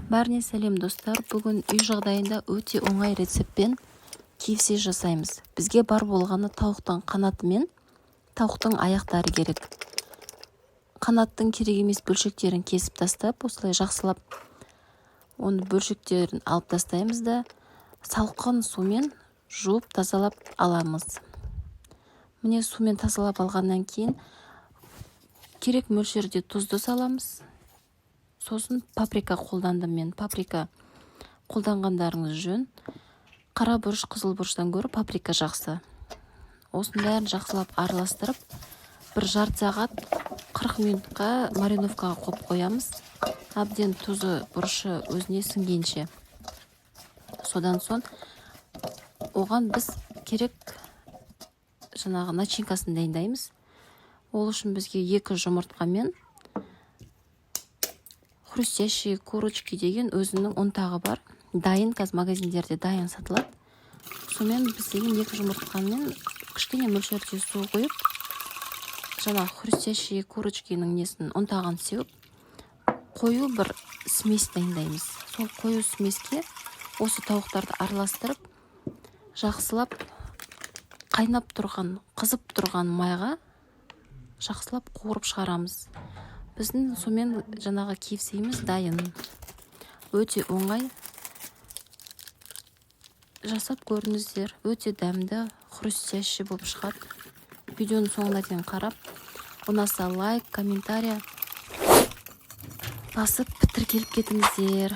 Бәріне сәлем достар. Бүгін үй жағдайында өте оңай рецептпен KFC жасаймыз. Бізге бар болғаны тауықтың қанаты мен тауықтың аяқтары керек. Қанаттың керек емес бөлшектерін кесіп тастап, осылай жақсылап оны бөлшектерін алып тастаймыз да салқын сумен жуып тазалап аламыз. Міне сумен тазалап алғаннан кейін керек мөлшерде тұзды саламыз. Сосын паприка қолдандым мен. Паприка қолданғандарыңыз жөн. Қара бұрыш, қызыл бұрыштан гөрі паприка жақсы. Осының бәрін жақсылап араластырып, бір жарты сағат 40 минутқа мариновкаға қойып қоямыз. Әбден тұзы, бұрышы өзіне сіңгенше. Содан соң оған біз керек жаңағы начинкасын дайындаймыз. Ол үшін бізге 2 жұмыртқа мен хрустящие курочки деген өзінің ұнтағы бар. Дайын, қазір магазиндерде дайын сатылады. Сонымен біз деген 2 жұмыртқамен кішкене мөлшерде су қойып, жаңағы хрустящие курочкиның несін ұнтағын сеуіп, қою бір смесь дайындаймыз. Сол қою смеске осы тауықтарды араластырып, жақсылап қайнап тұрған, қызып тұрған майға жақсылап қуырып шығарамыз. Біздің сонымен жаңағы KFC-міз дайын. Өте оңай. Жасап көріңіздер. Өте дәмді, хрустящий болып шығады. Видеоның соңына дейін қарап, ұнаса лайк, комментария басып бітіріп кетіңіздер.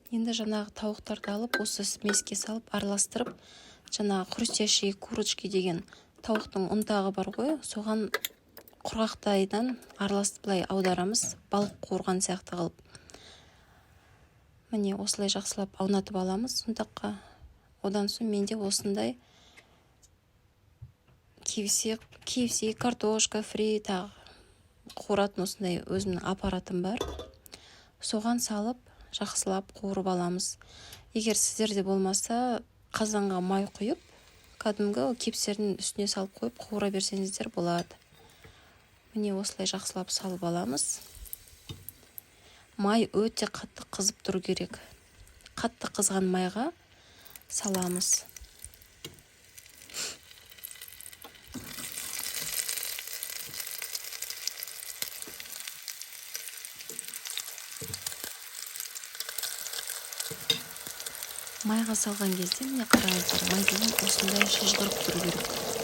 Енді жаңағы тауықтарды алып, осы смеске салып, араластырып, жаңағы хрустящие курочки деген тауықтың ұнтағы бар ғой, соған құрғақтайдан араластырып былай аударамыз, балық қуырған сияқты қылып. Міне осылай жақсылап аунатып аламыз ұнтаққа. Одан соң менде осындай KFC, картошка, фри, тағы қуыратын осындай өзімнің аппаратым бар. Соған салып жақсылап қуырып аламыз. Егер сіздерде болмаса, қазанға май құйып, кәдімгі кепсердің үстіне салып қойып қуыра берсеңіздер болады. Міне осылай жақсылап салып аламыз. Май өте қатты қызып тұру керек. Қатты қызған майға саламыз. Майға салған кезде міне қараңыздар, май деген осындай шыжғырып тұру керек.